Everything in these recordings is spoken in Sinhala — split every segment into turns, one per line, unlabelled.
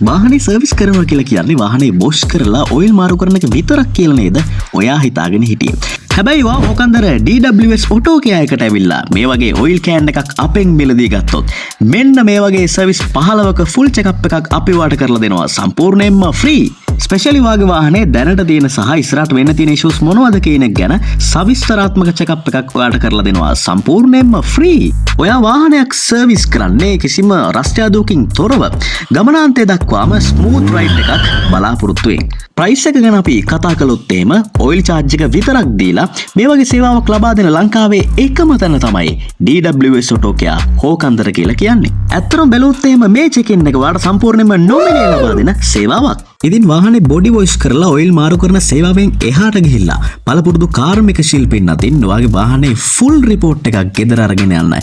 වාහනේ සර්විස් කරනවා කියලා කියන්නේ වාහනේ වොෂ් කරලා ඔයිල් මාරු කරන එක විතරක් කියලා නේද ඔයා හිතාගෙන හිටියේ. හැබැයි වා මොකන්දර DWS ඔටෝ කෙයා එකට ඇවිල්ලා මේ වගේ ඔයිල් කෑන් එකක් අපෙන් මිලදී ගත්තොත් මෙන්න මේ වගේ සර්විස් 15ක ෆුල් චෙකප් එකක් අපි වාට කරලා දෙනවා සම්පූර්ණයෙන්ම ෆ්‍රී. ස්පෙෂලි වාගේ වාහනේ දැනට තියෙන සහ ඉස්සරහට වෙන්න තියෙන ඉෂුස් මොනවද කියන එක ගැන සවිස්තරාත්මක චෙකප් එකක් ඔයාලට කරලා දෙනවා සම්පූර්ණයෙන්ම ෆ්‍රී. ඔයා වාහනයක් සර්විස් කරන්නේ කිසිම රස්තියාදුවකින් තොරව ගමනාන්තය දක්වාම ස්මූත් රයිඩ් එකක් බලාපොරොත්තු වෙන්න. ප්‍රයිස් එක ගැන අපි කතා කළොත් එහෙම ඔයිල් චාර්ජ් එක විතරක් දීලා මේ වගේ සේවාවක් ලබා දෙන ලංකාවේ එකම තැන තමයි DWS Auto Care හෝකන්දර කියලා කියන්නේ. ඇත්තටම බැලුවොත් එහෙම මේ චෙකින් එක වාට සම්පූර්ණයෙන්ම නොමිනේ ලබා දෙන සේවාවක්. ඉතින් වාහනේ බොඩි වොෂ් කරලා ඔයිල් මාරු කරන සේවාවෙන් එහාට ගිහිල්ලා පළපුරුදු කාර්මික ශිල්පීන් අතින් ඔයාගේ වාහනේ ෆුල් රිපෝට් එකක් ගෙදර අරගෙන යන්න.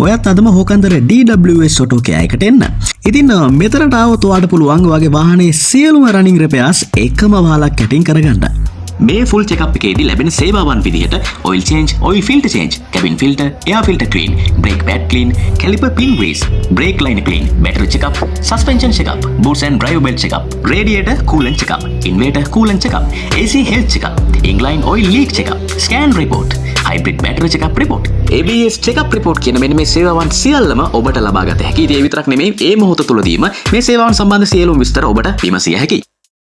ඔයත් අදම හෝකන්දර DWS Auto Care එකට එන්න. ඉතින් මෙතනට ආවොත් ඔයාලට පුළුවන් ඔයාගේ වාහනේ සියලුම රනින් රිපෙයාර්ස් එකම වහලක් යටින් කරගන්න. මේ ෆුල් චෙකප් එකේදී ලැබෙන සේවාවන් විදිහට oil change, oil filter change, cabin filter, air filter clean, brake pad clean, caliper pin grease, brake liner clean, battery checkup, suspension checkup, boots and driver belt checkup, radiator coolant checkup, inverter coolant checkup, AC health checkup, inline oil leak checkup, scan report, hybrid battery checkup report, ABS checkup report කියන මෙන්න මේ සේවාවන් සියල්ලම ඔබට ලබා ගත හැකියි. ඒ විතරක් නෙමෙයි මේ මොහොත තුලදීම මේ සේවාවන් සම්බන්ධ සියලුම විස්තර ඔබට විමසිය හැකියි.